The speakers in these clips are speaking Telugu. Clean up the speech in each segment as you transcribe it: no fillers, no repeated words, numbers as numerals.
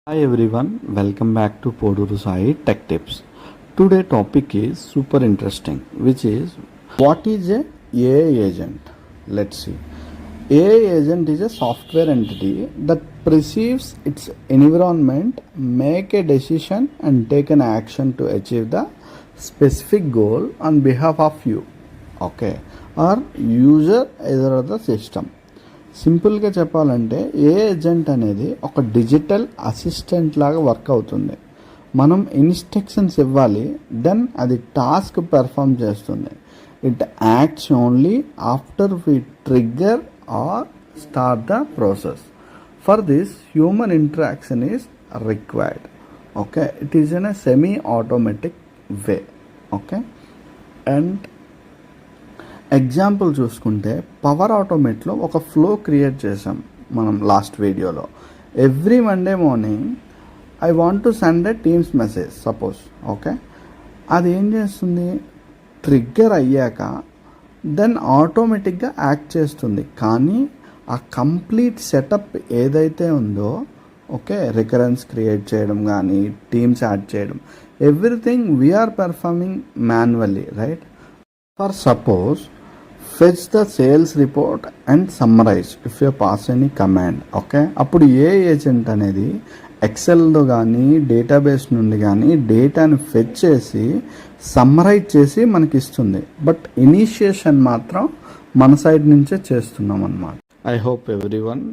Hi everyone, welcome back to Poduru Sai Tech Tips. Today topic is super interesting, which is what is a AI agent? Let's see. AI agent is a software entity that perceives its environment, make a decision and take an action to achieve the specific goal on behalf of you, okay, or user either of the system. సింపుల్గా చెప్పాలంటే ఏ ఏజెంట్ అనేది ఒక డిజిటల్ అసిస్టెంట్ లాగా వర్క్ అవుతుంది. మనం ఇన్స్ట్రక్షన్స్ ఇవ్వాలి, దెన్ అది టాస్క్ పెర్ఫామ్ చేస్తుంది. It acts only after we trigger or start the process. For this human interaction is required. Okay, it is in a semi automatic way. Okay, and example చూసుకుంటే పవర్ ఆటోమేట్లో ఒక ఫ్లో క్రియేట్ చేసాం మనం లాస్ట్ వీడియోలో. Every Monday morning I want to send a Teams message suppose. Okay, అది ఏం చేస్తుంది, ట్రిగ్గర్ అయ్యాక దెన్ ఆటోమేటిక్గా యాక్ట్ చేస్తుంది. కానీ ఆ కంప్లీట్ సెటప్ ఏదైతే ఉందో, ఓకే, రికరెన్స్ క్రియేట్ చేయడం కానీ టీమ్స్ యాడ్ చేయడం, everything we are performing manually, right? For suppose, fetch the sales report and summarize if you pass any command. Okay, అప్పుడు ఏ ఏజెంట్ అనేది ఎక్సెల్లో కానీ డేటాబేస్ నుండి కానీ డేటాని ఫెచ్ చేసి సమ్మరైజ్ చేసి మనకి ఇస్తుంది. బట్ ఇనిషియేషన్ మాత్రం మన సైడ్ నుంచే చేస్తున్నాం అన్నమాట. I hope everyone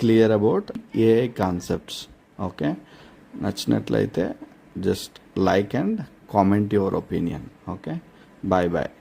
clear about AI concepts. Okay, నచ్చినట్లయితే just like and comment your opinion. Okay, bye bye.